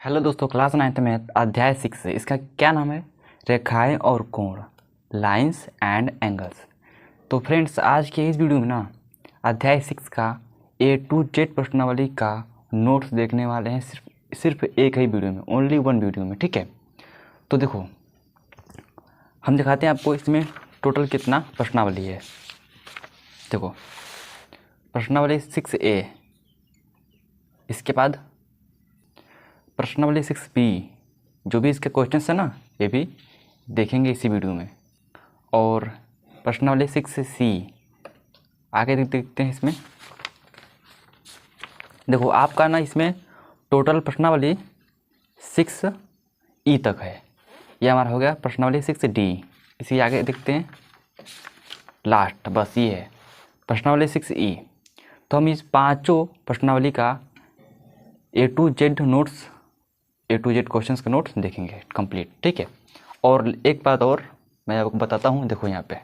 Hello दोस्तों, class 9th में अध्याय 6 इसका क्या नाम है? रेखाएं और कोण, लाइंस एंड एंगल्स। तो फ्रेंड्स, आज के इस वीडियो में ना अध्याय 6 का A to Z प्रश्नावली का नोट्स देखने वाले हैं, सिर्फ एक ही वीडियो में, ओनली वन वीडियो में। ठीक है, तो देखो हम दिखाते हैं आपको इसमें टोटल कितना प्रश्नावली है। देखो प्रश्नावली 6A, इसके बाद प्रश्नावली 6B, जो भी इसके क्वेश्चंस है ना ये भी देखेंगे इसी वीडियो में। और प्रश्नावली 6C आगे देखते हैं। इसमें देखो आपका ना इसमें टोटल प्रश्नावली 6E तक है। ये हमारा हो गया प्रश्नावली 6D। इसी आगे देखते हैं, लास्ट बस ये है प्रश्नावली 6E। तो हम इस पांचों प्रश्नावली का A to Z notes, A to Z questions के नोट्स देखेंगे कंप्लीट। ठीक है, और एक बात और मैं आपको बताता हूँ। देखो यहाँ पे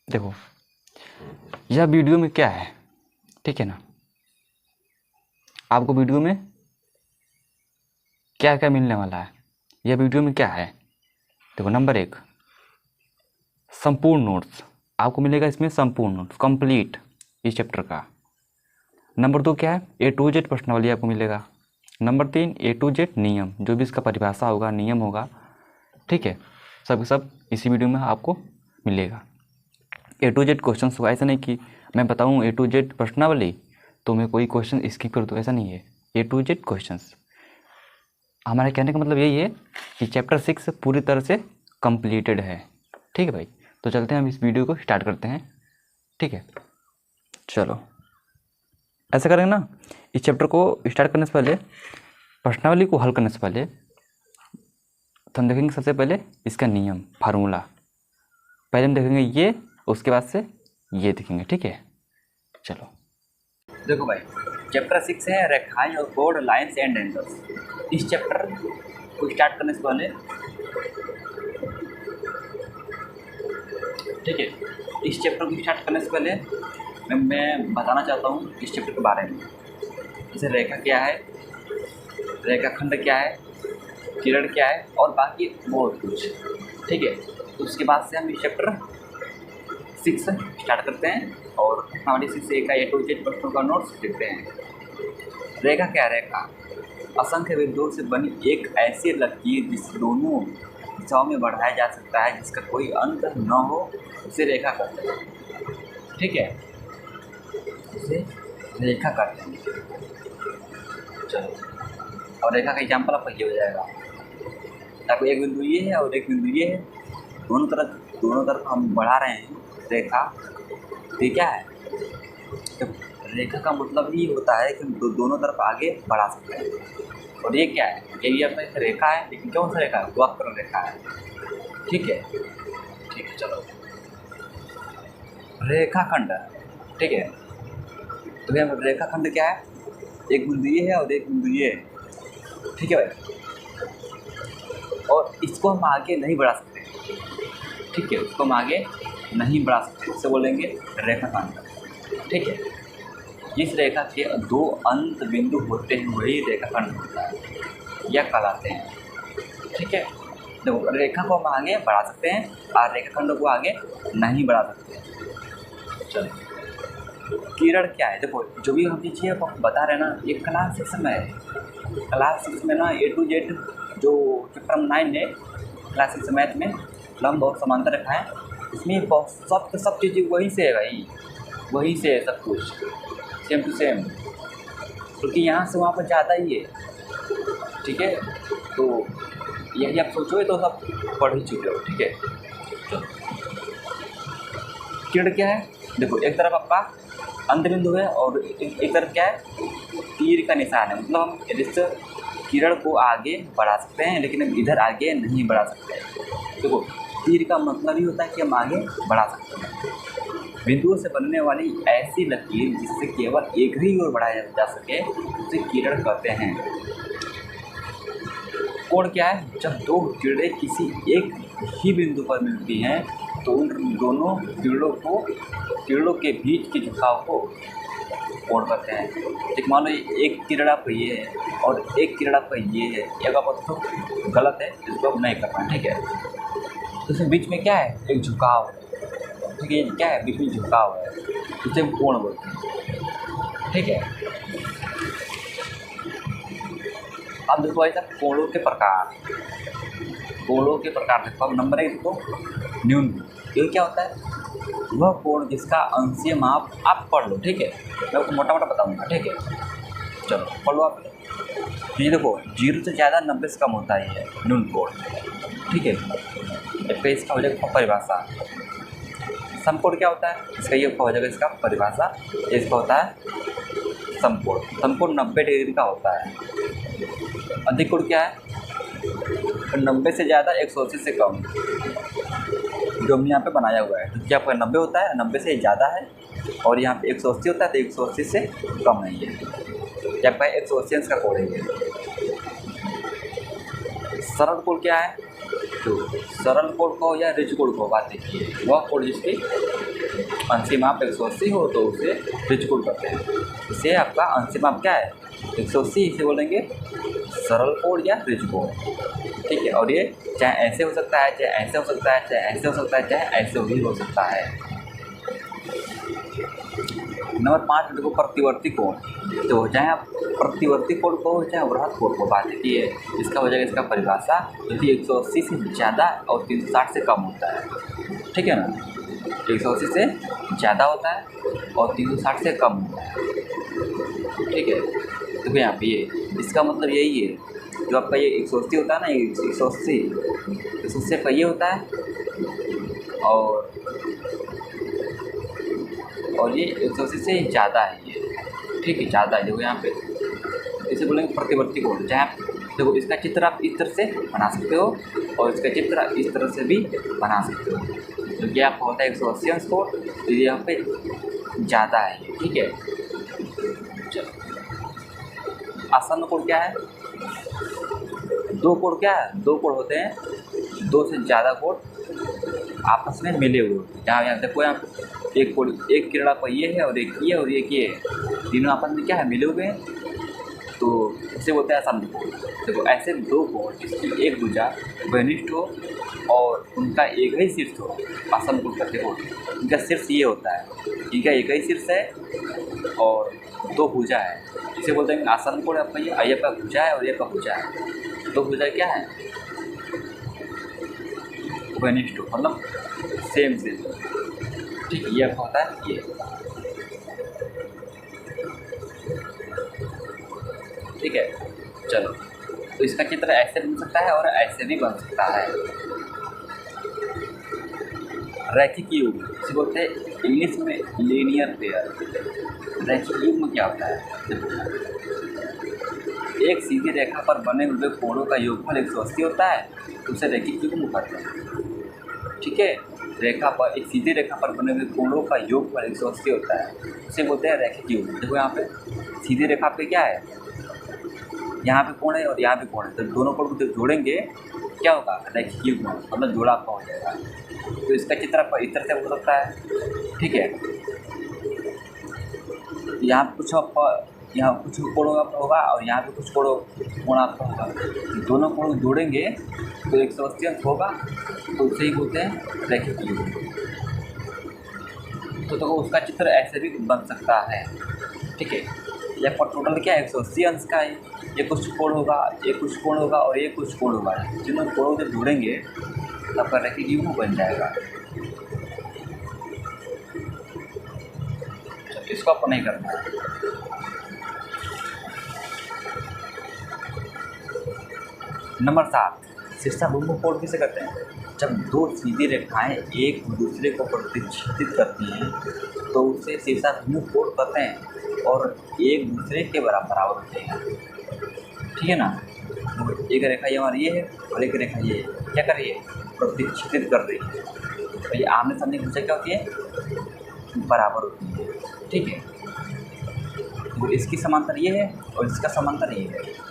देखो यह वीडियो में क्या है। ठीक है ना, आपको वीडियो में क्या क्या मिलने वाला है। यह वीडियो में क्या है, देखो नंबर 1 संपूर्ण नोट्स आपको मिलेगा। इसमें संपूर्ण नोट्स कंप्लीट इस चैप्टर का। नंबर 2 क्या है, A to Z प्रश्नावली आपको मिलेगा। नंबर 3 A to Z नियम, जो भी इसका परिभाषा होगा, नियम होगा। ठीक है, सब इसी वीडियो में आपको मिलेगा। A to Z क्वेश्चन होगा, ऐसा नहीं कि मैं बताऊँ A to Z प्रश्नावली तो मैं कोई क्वेश्चन स्किप कर दूँ, ऐसा नहीं है। A to Z क्वेश्चंस, हमारे कहने का मतलब यही है कि चैप्टर 6 पूरी तरह से कंप्लीटेड है। ठीक है भाई, तो चलते हैं हम इस वीडियो को स्टार्ट करते हैं। ठीक है, चलो ऐसा करेंगे ना, इस चैप्टर को स्टार्ट करने से पहले, प्रश्नावली को हल करने से पहले तो हम देखेंगे सबसे पहले इसका नियम, फार्मूला। पहले हम देखेंगे ये, उसके बाद से ये देखेंगे। ठीक है, चलो देखो भाई, चैप्टर 6 है रेखाएं और कोण, लाइंस एंड एंगल्स। इस चैप्टर को स्टार्ट करने से पहले, ठीक है, इस चैप्टर को स्टार्ट करने से पहले मैं बताना चाहता हूँ इस चैप्टर के बारे में। जैसे रेखा क्या है, रेखाखंड क्या है, किरण क्या है, और बाकी बहुत कुछ। ठीक है, तो उसके बाद से हम इस चैप्टर 6 स्टार्ट करते हैं और हमारी 6A का A to Z प्रश्नों का नोट्स देखते हैं। रेखा क्या है? रेखा असंख्य बिंदुओं से बनी एक ऐसी लकीर जिस दोनों दिशाओं में बढ़ाया जा सकता है, जिसका कोई अंत न हो, उसे रेखा कहते हैं। ठीक है, उसे रेखा कहते हैं। चलो, और रेखा का एग्जाम्पल आपका ये हो जाएगा। आपको एक बिंदु ये है और एक बिंदु ये है, दोनों तरफ हम बढ़ा रहे हैं रेखा। ये क्या है? तो रेखा का मतलब ये होता है कि हम दोनों तरफ आगे बढ़ा सकते हैं। और ये क्या है? ये भी अपना एक रेखा है, लेकिन कौन सा रेखा है? वक्र रेखा है। ठीक है, चलो रेखाखंड। ठीक है, तो भैया रेखाखंड क्या है? एक बिंदु ये है और एक बिंदु ये है। ठीक है भाई, और इसको हम आगे नहीं बढ़ा सकते। ठीक है, उसको हम आगे नहीं बढ़ा सकते, उससे बोलेंगे रेखाखंड। ठीक है, जिस रेखा के दो अंत बिंदु होते हैं वही रेखाखंड होता है, या कहलाते हैं। ठीक है, देखो रेखा को हम आगे बढ़ा सकते हैं और रेखाखंड को आगे नहीं बढ़ा सकते। चलो, किरण क्या है? देखो जो भी हम चीज़ें बता रहे हैं ना, ये क्लास 6 में है। क्लास 6 में ना A to Z जो चैप्टर 9 है क्लास 6 मैथ में, लंब और समांतर रेखाएं, इसमें सब चीज़ें वहीं से है भाई, वहीं से है सब कुछ, सेम टू सेम, क्योंकि यहाँ से वहाँ पर ज़्यादा ही है। ठीक है, तो यही आप सोचोगे तो सब पढ़ ही चुके हो। ठीक है, तो किरण क्या है? देखो एक तरफ आपका अंत बिंदु है और एक तरफ क्या है? तीर का निशान है। मतलब हम इस किरण को आगे बढ़ा सकते हैं, लेकिन हम इधर आगे नहीं बढ़ा सकते। देखो तीर का मतलब ही होता है कि हम आगे बढ़ा सकते हैं। बिंदुओं से बनने वाली ऐसी लकीर जिससे केवल एक ही ओर बढ़ाया जा सके, उसे किरण कहते हैं। कोण क्या है? जब दो किरणें किसी एक ही बिंदु पर मिलती हैं तो उन दोनों किरणों के बीच के झुकाव को कोण कहते हैं। एक मान लो एक किरण आपका ये है और एक किरण आपका ये है, ये अगर आप तो गलत है, इसको आप नहीं करना, ठीक है। तो इसमें बीच में क्या है, एक झुकाव है, ठीक है। क्या है, बीच में झुकाव है, इसे हम कोण बोलते हैं, ठीक है। अब देखो ऐसा कोणों के प्रकार देखो। अब नंबर 1 देखो, न्यून। ये क्या होता है, वह कोण जिसका अंशीय माप आप पढ़ लो, ठीक है। मैं आपको मोटा बताऊंगा, ठीक है। चलो पढ़ लो आप। ये देखो 0 से ज़्यादा 90 से कम होता है ये न्यून कोण, ठीक है। फिर इसका हो जाएगा परिभाषा। समकोण क्या होता है, इसका ये हो जाएगा इसका परिभाषा। इसका होता है समकोण 90 डिग्री का होता है। अधिक कोण क्या है, 90 से ज़्यादा 180 से कम, जो हमने यहाँ पे बनाया हुआ है। क्या आपका 90 होता है, 90 से ज़्यादा है, और यहाँ पे 180 होता है, तो 180 से कम नहीं है। क्या आपका 180 अंश का कोण है ये। सरल कोण क्या है, तो सरल कोण को या ऋजु कोण को बात देखिए, वह कोण जिसकी अंशीय माप 180 हो तो उसे ऋजु कोण कहते हैं। इसे आपका अंशीय माप क्या है, 180, इसे बोलेंगे सरल कोण या ऋजु कोण, ठीक है। और ये चाहे ऐसे हो सकता है, चाहे ऐसे हो सकता है, चाहे ऐसे हो सकता है, चाहे ऐसे भी हो सकता है। नंबर 5 देखो, प्रतिवर्ती कोण। तो चाहे आप प्रतिवर्ती कोण को चाहे वृहत कोण को बात की है, इसका हो जाएगा इसका परिभाषा, यदि 180 से ज़्यादा और 360 से कम होता है, ठीक है ना। 180 से ज़्यादा होता है और 360 से कम होता है, ठीक है। देखो यहाँ पे ये इसका मतलब यही है, जो आपका ये 180 होता है ना, ये 180 का ये होता है, और ये 180 से ज़्यादा है ये, ठीक है, ज़्यादा है। देखो यहाँ पे इसे बोलेंगे प्रतिवर्ती कोण। चाहे आप देखो इसका चित्र आप इस तरह से बना सकते हो और इसका चित्र आप इस तरह से भी बना सकते हो। तो ये आपका होता है 180 अंश कोण, तो ये यहाँ पे ज़्यादा है ये, ठीक है। चलो आसन्न कोण क्या है, दो कोण क्या है, दो कोण होते हैं, 2 से ज़्यादा कोण आपस में मिले हुए होते हैं। जहाँ यहाँ देखो, यहाँ एक कोण, एक किरण आपका ये है और एक ये और एक ये है, तीनों आपस में क्या है, मिले हुए हैं, तो इसे बोलते हैं आसन्न कोण। देखो ऐसे दो कोण जिसकी एक भुजा घनिष्ठ हो और उनका एक ही शीर्ष हो, आसन्न कोण कहते हो। इनका शीर्ष ये होता है, इनका एक ही शीर्ष है और दो भुजा है, इसे बोलते हैं आसन्न कोण। आपका ये आपका भुजा है और ये आपका भुजा है, दो भुजा क्या है, घनिष्ठ, मतलब सेम, ठीक है। ये आपका होता है ये, ठीक है। चलो तो इसका चित्र ऐसे बन सकता है और ऐसे भी बन सकता है। रैखिक युग्म इसे बोलते हैं इंग्लिश में लीनियर पेयर। रैखिक युग्म क्या होता है, एक सीधी रेखा पर बने हुए कोणों का योगफल 180 होता है, तो उसे रैखिक युग्म कहते हैं, ठीक है। रेखा पर, एक सीधी रेखा पर बने हुए कोणों का योगफल 180 होता है, उसे बोलते हैं रैखिक युग्म। देखो यहाँ पे सीधी रेखा पे क्या है, यहाँ पे कोण है और यहाँ पे कोण है, तो दोनों कोण को जब जोड़ेंगे क्या होगा, रैखिक युग्म, मतलब जोड़ा आपका हो जाएगा। तो इसका चित्र आपका इस तरह से हो सकता है, ठीक है। यहाँ कुछ कोण आपका होगा और यहाँ पे कुछ कोण आपका होगा, दोनों कोण जोड़ेंगे तो 180 अंश होगा, तो उसे ही बोलते हैं रैखिक युग्म। तो देखो उसका चित्र ऐसे भी बन सकता है, ठीक है। यहाँ पर टोटल क्या है, 180 अंश का है, ये कुछ कोण होगा, ये कुछ कोण होगा और ये कुछ कोण होगा, जिन कोणों को जोड़ेंगे तब आपका रैखिक युग्म बन जाएगा। इसको आपको नहीं करना है। नंबर 7 शीर्षाभिमुख कोण किसे कहते हैं, जब दो सीधी रेखाएं एक दूसरे को प्रतिच्छेदित करती हैं तो उसे शीर्षाभिमुख कोण कहते हैं और एक दूसरे के बराबर होते हैं, ठीक है ना। एक रेखा ये हमारी ये है और एक रेखा ये है, क्या कर रही है, प्रतिच्छेदित कर रही है, तो ये आमने सामने भुजा क्या होती है, बराबर होती है, ठीक है। तो इसकी समांतर ये है और इसका समांतर ये है।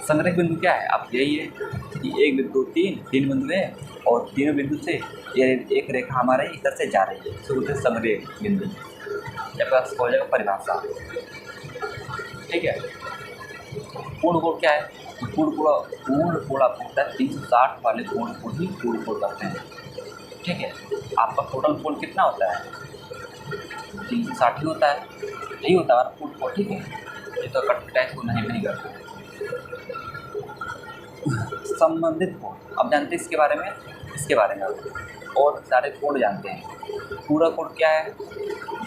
संग्रह बिंदु क्या है, आप यही है, जैसे कि 1 बिंदु 3 बिंदु है और तीनों बिंदु से ये एक रेखा हमारे इस तरह से जा रही है, इसे बोलते हैं समरेख बिंदु। जब पास हो जाएगा परिभाषा, ठीक है। पूर्ण कोण क्या है? पूर्ण कोण आपको होता है 360 वाले कोण को ही पूर्ण कोण कहते हैं, ठीक है। आपका टोटल कोण कितना होता है? 360 ही होता है, यही होता है पूर्ण कोण, ठीक है। ये तो कट टैक्स को नहीं करता। संबंधित कोण, अब जानते हैं इसके बारे में और सारे कोण जानते हैं। पूरा कोण क्या है?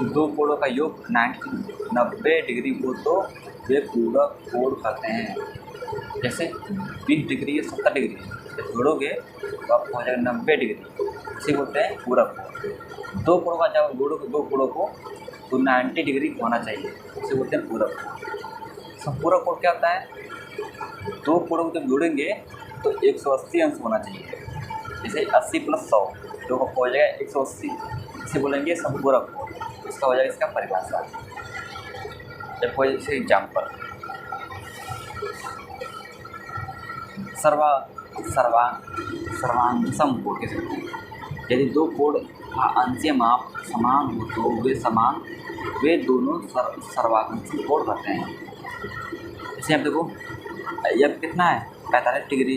दो कोणों का योग 90 डिग्री को तो वे पूरा कोण कहते हैं। जैसे 20 डिग्री या 70 डिग्री जब जोड़ोगे तो आपको हो जाएगा 90 डिग्री, इसे बोलते हैं पूरा कोण। दो कोणों का जब जोड़ोगे दो कोणों को तो 90 डिग्री होना चाहिए, इसे बोलते हैं पूरा कोण। संपूरक कोण क्या होता है? दो कोणों को जब जोड़ेंगे तो 180 अंश होना चाहिए। जैसे 80 + 100 तो हो जाएगा 180, इसे बोलेंगे संपूरक कोण। इसका हो जाएगा इसका परिभाषा। जब कोई जैसे एग्जाम्पल सर्वांशम कोण कह सकते हैं। यदि दो कोण का अंशीय माप समान हो तो वे दोनों सर्वांशम कोण कहते हैं। जैसे आप देखो, यह कितना है 45 डिग्री,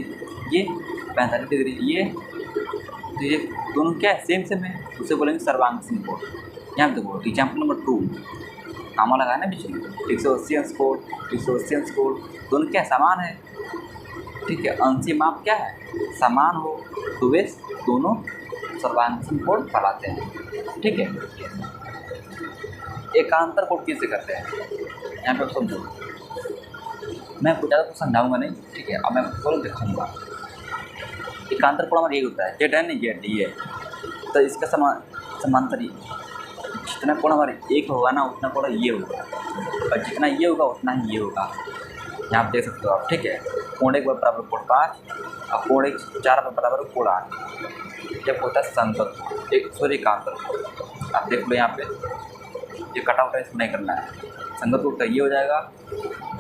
ये 45 डिग्री, ये तो ये दोनों क्या है? सेम है, उसे बोलेंगे सर्वांशम कोण। यहाँ पे देखो एग्जाम्पल नंबर 2 नामा लगाया ना बीच में, 180 अंश कोण, 180 अंश कोण, दोनों क्या समान है, ठीक है। अंशीय माप क्या है? समान हो तो वे दोनों सर्वांशम कोण कहलाते हैं, ठीक है। एकांतर कोण किसे करते हैं? यहाँ पे समझो, मैं कुछ ज़्यादा कुछ समझाऊंगा नहीं, ठीक है। अब मैं आपको दिखाऊंगा। एकांतर कोण हमारा ये होता है, जेड है नहीं, जेड ये, तो इसका समांतरी जितना कोण हमारे एक होगा ना उतना कोण ये होगा, और जितना ये होगा उतना ही ये होगा। यहाँ आप देख सकते हो आप, ठीक है। कोण 1 बराबर कोण 5 और कोण 4 बराबर कोण 8, जब होता है संगत एकांतर कोण। आप देख लो यहाँ पे ये कटा हुआ है, इसको नहीं करना है। संगत कोण का ये हो जाएगा,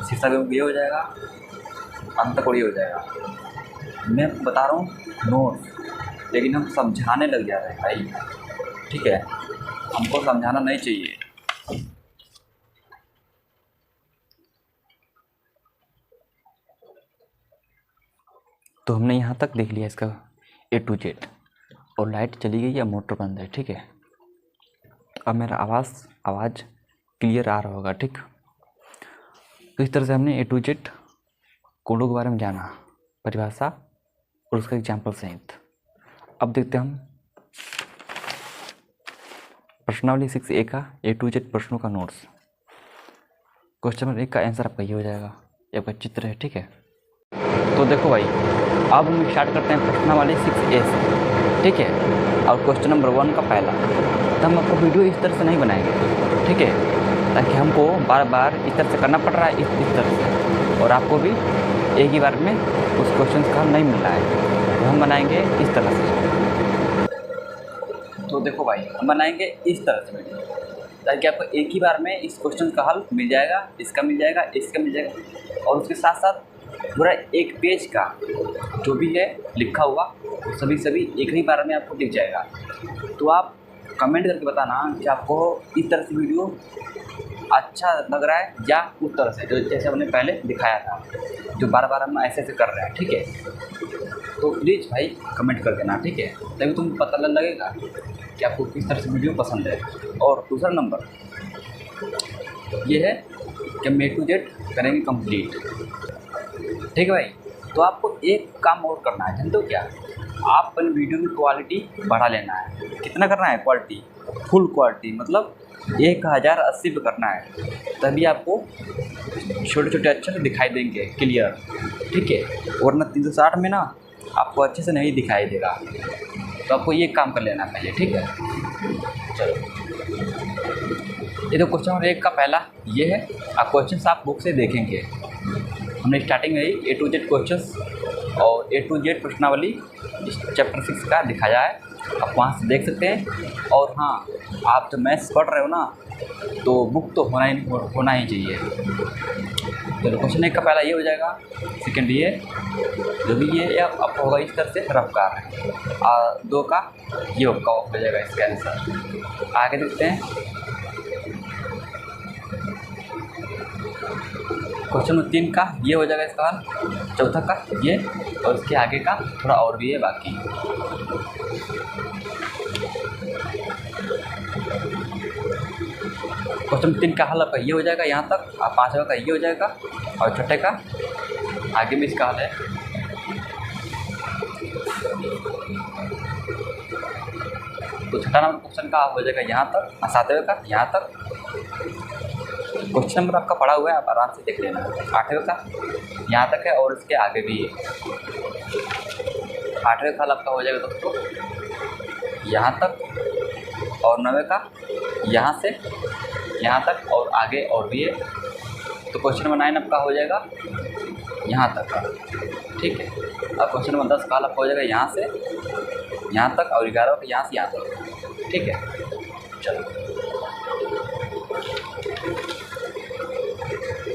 शीर्षक ये हो जाएगा, अंत कोण ये हो जाएगा। मैं बता रहा हूँ नोट्स, लेकिन हम समझाने लग जा रहे हैं भाई, ठीक है। हमको समझाना नहीं चाहिए। तो हमने यहाँ तक देख लिया इसका A to Z, और लाइट चली गई या मोटर बंद है, ठीक है। अब मेरा आवाज़ क्लियर आ रहा होगा, ठीक। तो इस तरह से हमने A to Z कोडों के बारे में जाना, परिभाषा और उसका एग्जाम्पल सहित। अब देखते हैं हम प्रश्नावली 6A का A to Z प्रश्नों का नोट्स। क्वेश्चन नंबर 1 का आंसर आपका ये हो जाएगा, ये आपका चित्र है, ठीक है। तो देखो भाई, अब हम स्टार्ट करते हैं प्रश्नावली 6A से, ठीक है। और क्वेश्चन नंबर 1 का पहला, तो हम आपको वीडियो इस तरह से नहीं बनाएंगे, ठीक है, ताकि हमको बार बार इस तरह से करना पड़ रहा है, इस तरह से, और आपको भी एक ही बार में उस क्वेश्चन का हल नहीं मिल रहा है, तो हम बनाएंगे इस तरह से। तो देखो भाई, हम बनाएंगे इस तरह से वीडियो, ताकि आपको एक ही बार में इस क्वेश्चन का हल मिल जाएगा, इसका मिल जाएगा, इसका मिल जाएगा, और उसके साथ साथ पूरा एक पेज का जो भी है लिखा हुआ सभी एक ही बार में आपको दिख जाएगा। तो आप कमेंट करके बताना कि आपको इस तरह से वीडियो अच्छा लग रहा है या उस तरह से जो जैसे हमने पहले दिखाया था, जो बार बार हम ऐसे कर रहे हैं, ठीक है। तो प्लीज़ भाई कमेंट कर देना, ठीक है, तभी तुम पता लगेगा कि आपको किस तरह से वीडियो पसंद है। और दूसरा नंबर ये है कि हम A to Z करेंगे कंप्लीट, ठीक है भाई। तो आपको एक काम और करना है, जानते हो क्या? आप अपनी वीडियो की क्वालिटी बढ़ा लेना है। कितना करना है? क्वालिटी, फुल क्वालिटी, मतलब 1080 पे करना है, तभी आपको छोटे छोटे अक्षर दिखाई देंगे क्लियर, ठीक है। वरना 360 में ना आपको अच्छे से नहीं दिखाई देगा। तो आपको ये काम कर लेना पहले, ठीक है। चलो, ये तो क्वेश्चन नंबर 1 का पहला ये है। आप क्वेश्चन आप बुक से देखेंगे, हमने स्टार्टिंग में ही A to Z क्वेश्चंस और A to Z प्रश्नावली चैप्टर 6 का दिखाया है, आप वहाँ से देख सकते हैं। और हाँ, आप जब मैथ्स पढ़ रहे हो ना, तो बुक तो होना ही चाहिए, चलो क्वेश्चन 1 का पहला ये हो जाएगा, सेकंड ये, जो भी ये अब होगा इस तरह से रफ कार है, और 2 का ये हो जाएगा इसका आंसर। आगे देखते हैं क्वेश्चन नंबर 3 का ये हो जाएगा इसका हल, चौथा का ये, और इसके आगे का थोड़ा और भी है बाकी। क्वेश्चन 3 का हल आपका ये हो जाएगा यहाँ तक, और 5वां का ये हो जाएगा, और छठे का आगे भी इसका हल है। तो छठा नंबर क्वेश्चन का हो जाएगा यहाँ तक, और 7वें का यहाँ तक। क्वेश्चन नंबर आपका पड़ा हुआ है, आप आराम से देख लेना। 8वें का यहाँ तक है, और इसके आगे भी है। 8वें का हल आपका हो जाएगा दोस्तों यहाँ तक, और 9वें का यहाँ से यहाँ तक, और आगे और भी है। तो क्वेश्चन नंबर 9 आपका हो जाएगा यहाँ तक का, ठीक है। अब क्वेश्चन नंबर 10 का हल आपका हो जाएगा यहाँ से यहाँ तक, और 11 का यहाँ से यहाँ तक, ठीक है। चलो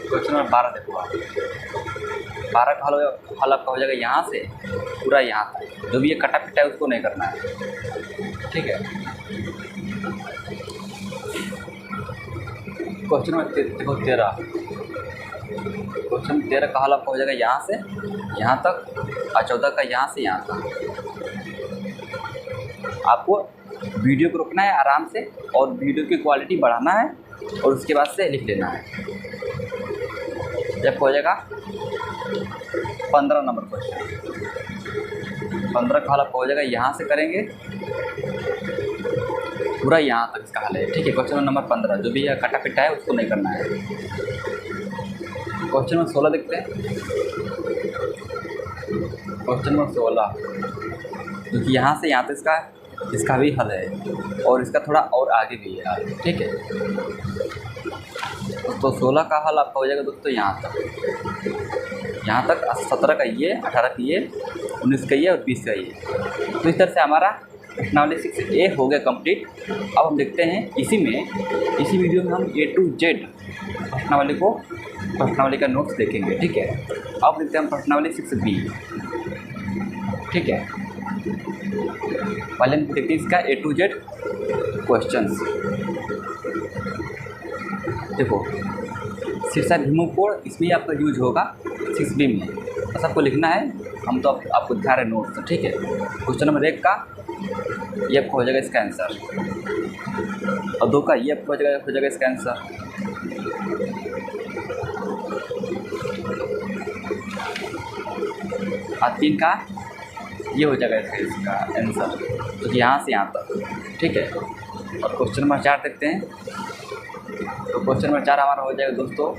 क्वेश्चन नंबर 12 देखो आप। 12 का हल आपका हो जाएगा यहाँ से पूरा यहाँ तक, जो भी ये कटा पिटा है उसको नहीं करना है, ठीक है। क्वेश्चन नंबर देखो 13। क्वेश्चन 13 का हल आपका हो जाएगा यहाँ से यहाँ तक, और 14 का यहाँ से यहाँ तक। आपको वीडियो को रोकना है आराम से, और वीडियो की क्वालिटी बढ़ाना है, और उसके बाद से लिख लेना है। जब हो जाएगा 15 नंबर क्वेश्चन। 15 का हल आपका हो जाएगा यहाँ से करेंगे पूरा यहाँ तक इसका हल है, ठीक है। क्वेश्चन नंबर 15 जो भी कटा पिटा है उसको नहीं करना है। क्वेश्चन नंबर 16 देखते हैं। क्वेश्चन नंबर 16 जो कि यहाँ से यहाँ तक इसका भी हल है, और इसका थोड़ा और आगे भी है, ठीक है। तो 16 का हल आपका हो जाएगा दोस्तों यहाँ तक 17 का ये, 18 का ये, 19 का ये, और 20 का ये। तो इस तरह से हमारा प्रश्नावली 6A हो गया कंप्लीट। अब हम देखते हैं इसी वीडियो में हम A to Z प्रश्नावली का नोट्स देखेंगे, ठीक है। अब देखते हैं हम प्रश्नावली 6B, ठीक है। पहले हम देखते हैं इसका A to Z क्वेश्चंस। देखो शीर्षक भीमुकोण इसमें आपका यूज होगा 6B में, बस आपको लिखना है, हम तो आपको दिखा रहे नोट्स, ठीक है। क्वेश्चन नंबर 1 का ये आपको हो जाएगा इसका आंसर, और 2 का ये आपको हो जाएगा इसका आंसर, और 3 का ये हो जाएगा इसका आंसर, तो यहाँ से यहाँ तक, ठीक है। और क्वेश्चन नंबर 4 देखते हैं। तो क्वेश्चन नंबर 4 हमारा हो जाएगा दोस्तों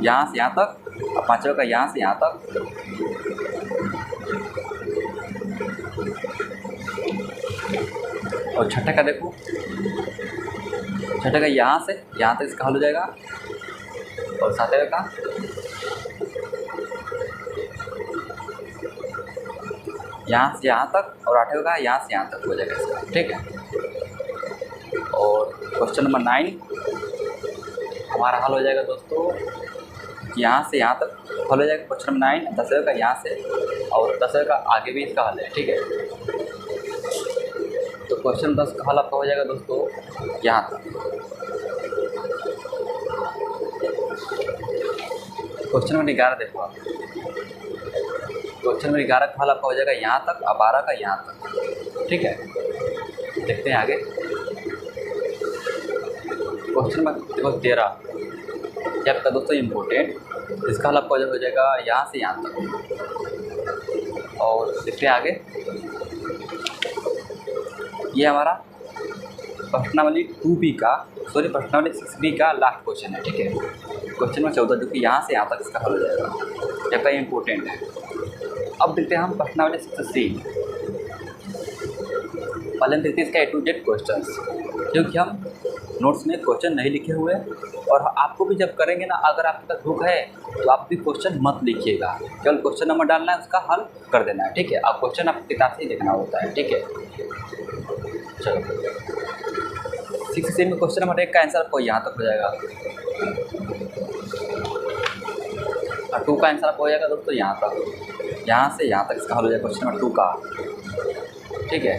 यहाँ से यहाँ तक, और 5वें का यहाँ से यहाँ तक, और छठे का देखो, छठे का यहाँ से यहाँ तक इसका हल हो जाएगा, और 7वें का यहाँ से यहाँ तक, और 8वें का यहाँ से यहाँ तक हो जाएगा इसका, ठीक है। और क्वेश्चन नंबर 9 हमारा हल हो जाएगा दोस्तों यहाँ से यहाँ तक हल हो जाएगा क्वेश्चन नंबर 9, 10वें का यहाँ से, और 10वें का आगे भी इसका हल है, ठीक है। तो क्वेश्चन 10 का हल आपका हो जाएगा दोस्तों यहाँ तक। क्वेश्चन नंबर 11 देखो आप। क्वेश्चन नंबर 11 का हल आपका हो जाएगा यहाँ तक, और 12 का यहाँ तक, ठीक है। देखते हैं आगे। क्वेश्चन नंबर देखो 13 ये आपका दोस्तों इम्पोर्टेंट, इसका हल आपका हो जाएगा यहाँ से यहाँ तक, और देखते हैं आगे। ये हमारा प्रश्नावली 2B का प्रश्नावली 6B का लास्ट क्वेश्चन है, ठीक है। क्वेश्चन नंबर 14 जो कि यहाँ से यहाँ तक इसका हल हो जाएगा, जब का इम्पोर्टेंट है। अब देखते हैं हम प्रश्नावली 6C। पहले हम देखते हैं इसका A to Z क्वेश्चन, क्योंकि हम नोट्स में क्वेश्चन नहीं लिखे हुए, और आपको भी जब करेंगे ना, अगर आपके पास बुक है तो आप भी क्वेश्चन मत लिखिएगा, केवल क्वेश्चन नंबर डालना है, उसका हल कर देना है, ठीक है। आप क्वेश्चन आपकी किताब से ही देखना होता है, ठीक है। चलो 6C में क्वेश्चन नंबर 1 का आंसर आपको यहाँ तक हो जाएगा। और 2 का आंसर आपका हो जाएगा दोस्तों यहाँ तक, यहाँ से यहाँ तक इसका हल हो जाएगा क्वेश्चन नंबर 2 का। ठीक है,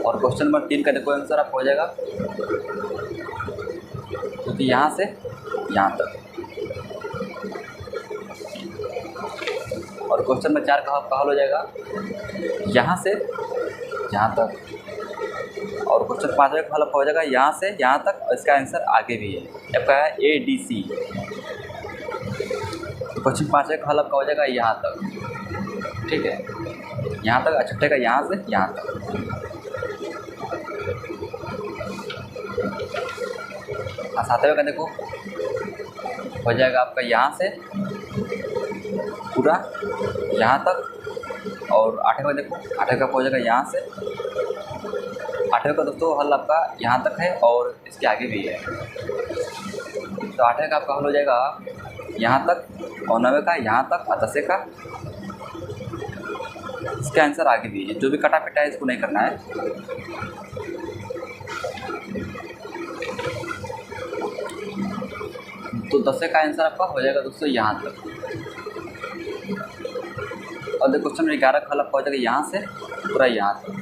और क्वेश्चन नंबर 3 का देखो आंसर आपका हो जाएगा, क्योंकि यहाँ से यहाँ तक। और क्वेश्चन नंबर 4 का आपका हल हो जाएगा यहाँ से यहाँ तक। और क्वेश्चन 5 का हल आपका हो जाएगा यहाँ से यहाँ तक, और इसका आंसर आगे भी है, आपका है ADC। तो क्वेश्चन 5 का हल आपका हो जाएगा यहाँ तक। ठीक है, यहाँ तक, छठे का यहाँ से यहाँ तक। और 7वें का देखो हो जाएगा आपका यहाँ से पूरा यहाँ तक। और 8वें का देखो, 8वें का हो जाएगा यहाँ से, 8वें का दोस्तों हल आपका यहाँ तक है और इसके आगे भी है। तो 8वें का आपका हल हो जाएगा यहाँ तक, और 9वें का यहाँ तक, और 10वें का इसका आंसर आगे भी है। जो भी कटा पिटा है इसको नहीं करना है। तो 10वें का आंसर आपका हो जाएगा दोस्तों यहाँ तक। और देखो क्वेश्चन 11 का हल आपका हो जाएगा यहाँ से पूरा यहाँ तक।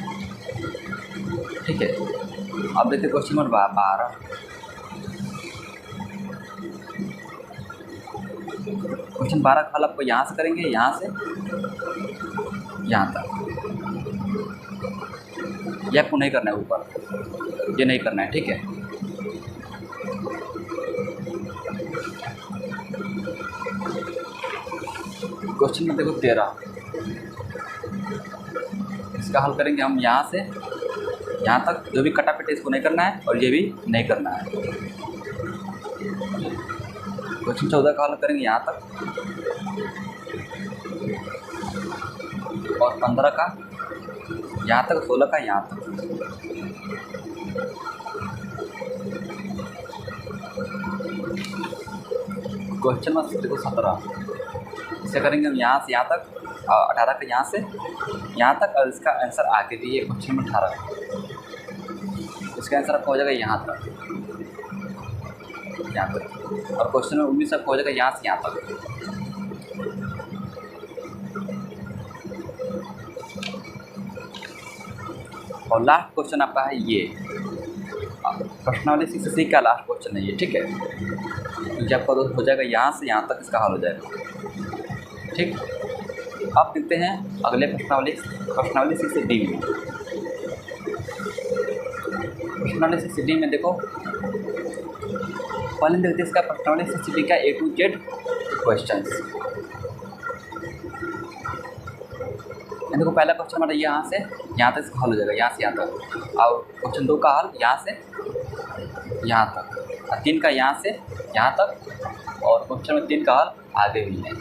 ठीक है, अब देखते क्वेश्चन नंबर 12। क्वेश्चन 12 का हल आपको यहाँ से करेंगे, यहाँ से यहाँ तक। ये आपको नहीं करना है ऊपर, ये नहीं करना है। ठीक है, क्वेश्चन में देखो 13, इसका हल करेंगे हम यहाँ से यहाँ तक। जो भी कटा पिटा इसको नहीं करना है, और ये भी नहीं करना है। क्वेश्चन 14 का हल करेंगे यहाँ तक, और 15 का यहाँ तक, 16 का यहाँ तक। क्वेश्चन नंबर देखो 17, इसे करेंगे हम यहाँ से यहाँ तक, 18 का यहाँ से यहाँ तक, और इसका आंसर आगे भी है। क्वेश्चन नंबर 18, इसका आंसर आपका हो जाएगा यहाँ तक, यहाँ तक। और क्वेश्चन नंबर 19 आपका हो जाएगा यहाँ से यहाँ तक। और लास्ट क्वेश्चन आपका है ये प्रश्नावली 6 का लास्ट क्वेश्चन है ये। ठीक है, क्योंकि आपका हो जाएगा यहाँ से यहाँ तक, इसका हल हो जाएगा। ठीक, अब देखते हैं अगले प्रश्नावली 6D में। प्रश्नावली 6D में देखो, पहले देखते हैं इसका प्रश्नावली 6D का A to Z क्वेश्चंस। देखो पहला क्वेश्चन हमारा यहाँ से यहाँ तक इसका हल हो जाएगा, यहाँ से यहाँ तक। और क्वेश्चन 2 का हल यहाँ से यहाँ तक, और 3 का यहाँ से यहाँ तक। और क्वेश्चन में 3 का हल आगे भी है।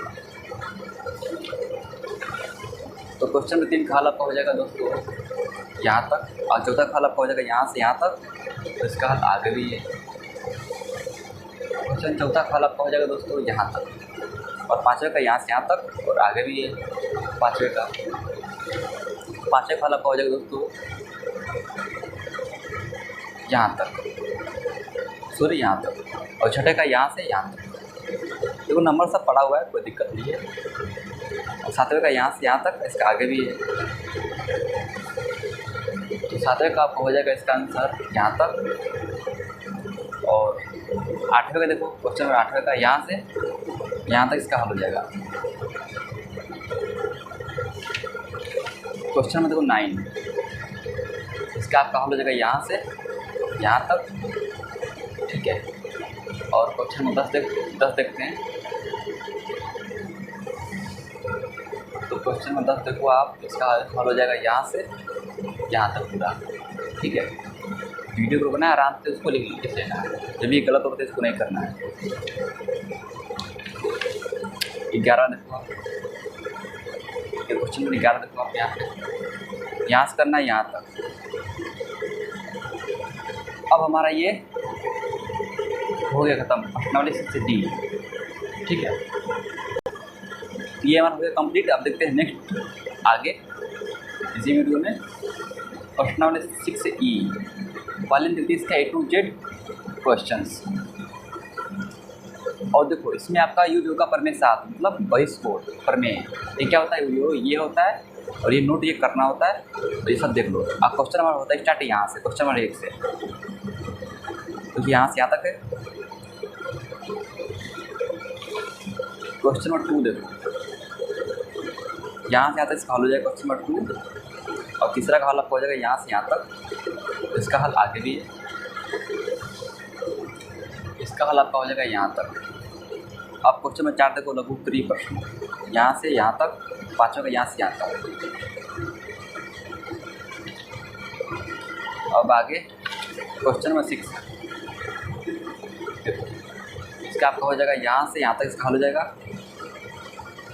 तो क्वेश्चन में 3 का हल आपका हो जाएगा दोस्तों यहाँ तक, और 4था का हल आपका हो जाएगा यहाँ से यहाँ तक। तो इसका हल आगे भी है। क्वेश्चन 4था का हल आपका हो जाएगा दोस्तों यहाँ तक, और 5वें का यहाँ से यहाँ तक, और आगे भी है 5वें का। 5वें का हल आपका हो जाएगा दोस्तों यहाँ तक, सॉरी यहाँ तक। और 6ठे का यहाँ से यहाँ तक। देखो नंबर सब पड़ा हुआ है, कोई दिक्कत नहीं है। और 7वें का यहाँ से यहाँ तक, इसका आगे भी है। तो 7वें का आपको हो जाएगा इसका आंसर यहाँ तक। और 8वें का देखो क्वेश्चन में 8वें का यहाँ से यहाँ तक इसका हल हो जाएगा। क्वेश्चन में देखो 9, इसका आपका हल हो जाएगा यहाँ से यहाँ तक। ठीक है, और क्वेश्चन में 10 देखते हैं। तो क्वेश्चन में 10 देखो आप, इसका हल हो जाएगा यहाँ से यहाँ तक पूरा। ठीक है, वीडियो को रुकना है, आराम से उसको लिख लेना है। जब ये गलत होता है इसको नहीं करना है। 11 देखो आप, ये क्वेश्चन में 11 देखो आप, यहाँ से करना है यहाँ तक। अब हमारा ये हो गया ख़त्म प्रश्नावली 6D। ठीक है, ये हमारा हो गया कंप्लीट। अब देखते हैं नेक्स्ट आगे इसी वीडियो में प्रश्नावली 6E। पहले देखते हैं इसका A to Z क्वेश्चंस। और देखो इसमें आपका यूज होगा प्रमेय 7, मतलब बहिष्कोट प्रमेय। ये क्या होता है, ये होता है और ये नोट ये करना होता है। तो ये सब देख लो। अब क्वेश्चन नंबर होता है स्टार्ट यहाँ से, क्वेश्चन नंबर 1 से, क्योंकि यहाँ से यहाँ तक है। क्वेश्चन नंबर 2 देखो, यहाँ से यहाँ तक इसका हल हो जाएगा क्वेश्चन नंबर 2, और तीसरा का हल आपका हो जाएगा यहाँ से यहाँ तक। इसका हल आगे भी है, इसका हल आपका हो जाएगा यहाँ तक। अब क्वेश्चन नंबर 4 देखो, लघु उत्तरीय प्रश्न, यहाँ से यहाँ तक, पाँचों का यहाँ से यहाँ तक। अब आगे क्वेश्चन नंबर 6 देखो, इसका आपका हो जाएगा यहाँ से यहाँ तक, इसका हल हो जाएगा,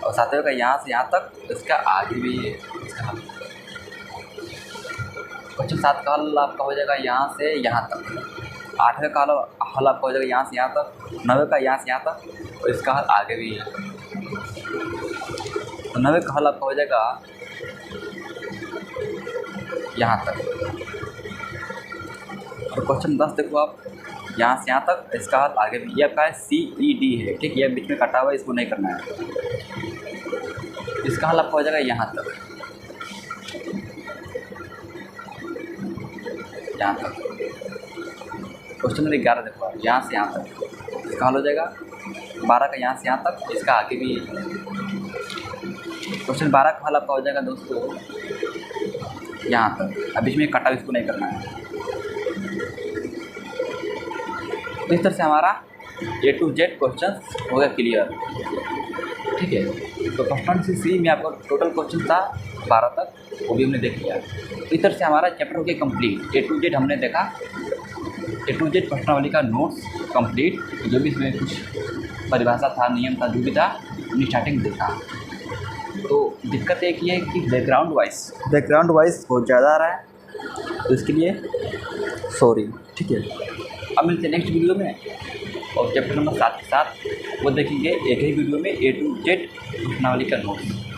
और सातवें का यहाँ से यहाँ तक, इसका आगे भी है इसका हल। क्वेश्चन 7 का हल आपका हो जाएगा यहाँ से यहाँ तक। 8वें का हल आपका हो जाएगा यहाँ से यहाँ तक। 9वें का यहाँ से यहाँ तक, और इसका हल आगे भी है। तो 9वें का हल आपका हो जाएगा यहाँ तक। और क्वेश्चन 10 देखो आप, यहाँ से यहाँ तक, इसका हल आगे भी। ये आपका है CED है, ठीक। ये बीच में कटा हुआ है, इसको नहीं करना है। इसका हल आपका हो जाएगा यहाँ तक, यहाँ तक। क्वेश्चन नंबर 11 देखो आप, यहाँ से यहाँ तक, इसका हल हो जाएगा। 12 का यहाँ से यहाँ तक, इसका आगे भी। क्वेश्चन 12 का हल आपका हो जाएगा दोस्तों यहाँ तक। अब बीच में कटा, इसको नहीं करना है। तो इस तरह से हमारा A to Z क्वेश्चन हो गया क्लियर, ठीक है। तो फर्स्ट वन से सी में आपका टोटल क्वेश्चन था 12 तक, वो भी हमने देख लिया। तो इस तरह से हमारा चैप्टर हो गया कंप्लीट। A to Z हमने देखा, A to Z प्रश्नावली का नोट्स कंप्लीट। जो भी इसमें कुछ परिभाषा था, नियम था, जो भी था, हमने स्टार्टिंग देखा। तो दिक्कत एक ये है कि बैकग्राउंड वाइज बहुत ज़्यादा आ रहा है, तो इसके लिए सॉरी, ठीक है। अब मिलते हैं नेक्स्ट वीडियो में, और चैप्टर नंबर 7 के साथ वो देखेंगे एक ही वीडियो में A to Z प्रश्नावली का नोट्स।